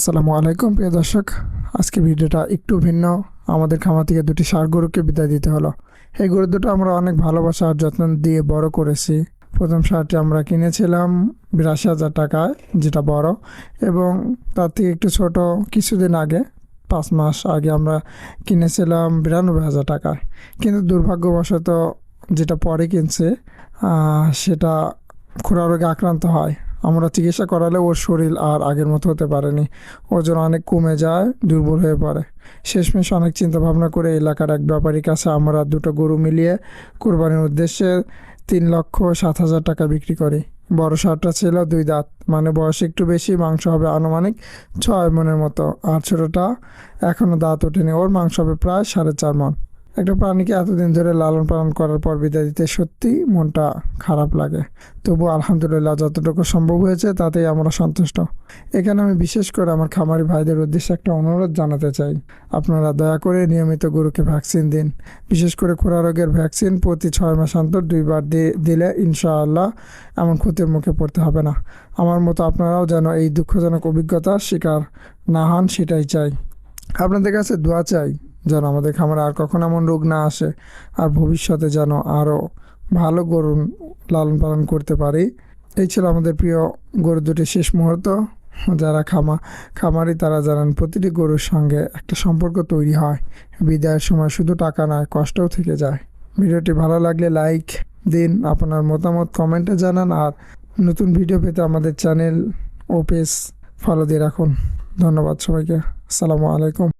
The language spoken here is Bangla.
আসসালামু আলাইকুম প্রিয় দর্শক। আজকে ভিডিওটা একটু ভিন্ন। আমাদের খামার থেকে দুটি ষাঁড় গরুকে বিদায় দিতে হলো। এই গরু দুটো আমরা অনেক ভালোবাসা আর যত্ন দিয়ে বড় করেছি। প্রথম ষাঁড়টি আমরা কিনেছিলাম ৮২,০০০ টাকায়, যেটা বড়, এবং তার থেকে একটু ছোট কিছুদিন আগে 5 মাস আগে আমরা কিনেছিলাম ৯২,০০০ টাকায়। কিন্তু দুর্ভাগ্যবশত যেটা পরে কিনছে সেটা খুরা রোগে আক্রান্ত হয়। আমরা চিকিৎসা করালে ওর শরীর আর আগের মতো হতে পারেনি, ওজন অনেক কমে যায়, দুর্বল হয়ে পড়ে। শেষমেশ অনেক চিন্তা ভাবনা করে এলাকার এক ব্যাপারীর কাছে আমরা দুটো গরু মিলিয়ে কোরবানির উদ্দেশ্যে ৩,৭০,০০০ টাকা বিক্রি করি। বড় ষাঁড়টা ছিল 2 দাঁত, মানে বয়স একটু বেশি, মাংস হবে আনুমানিক 6 মনের মতো। আর ছোটোটা এখনও দাঁত ওঠেনি, ওর মাংস হবে প্রায় 4.5 মন। একটা প্রাণীকে এতদিন ধরে লালন পালন করার পর বিদায় দিতে সত্যি মনটা খারাপ লাগে। তবু আলহামদুলিল্লাহ, যতটুকু সম্ভব হয়েছে তাতেই আমরা সন্তুষ্ট। এখানে আমি বিশেষ করে আমার খামারি ভাইদের উদ্দেশ্যে একটা অনুরোধ জানাতে চাই। আপনারা দয়া করে নিয়মিত গরুকে ভ্যাকসিন দিন। বিশেষ করে খুরা রোগের ভ্যাকসিন প্রতি 6 মাস অন্তর 2বার দিলে ইনশাআল্লাহ এমন ক্ষতির মুখে পড়তে হবে না। আমার মতো আপনারাও যেন এই দুঃখজনক অভিজ্ঞতার শিকার না হন, সেটাই চাই। আপনাদের কাছে দোয়া চাই যেন আমাদের খামারে আর কখনো এমন রোগ না আসে, আর ভবিষ্যতে যেন আরও ভালো গরু লালন পালন করতে পারি। এই ছিল আমাদের প্রিয় গরু দুটির শেষ মুহূর্ত। যারা খামারি তারা জানান প্রতিটি গরুর সঙ্গে একটা সম্পর্ক তৈরি হয়। বিদায়ের সময় শুধু টাকা নয়, কষ্টও থেকে যায়। ভিডিওটি ভালো লাগলে লাইক দিন, আপনার মতামত কমেন্টে জানান, আর নতুন ভিডিও পেতে আমাদের চ্যানেল ও পেজ ফলো দিয়ে রাখুন। ধন্যবাদ সবাইকে। আসসালামু আলাইকুম।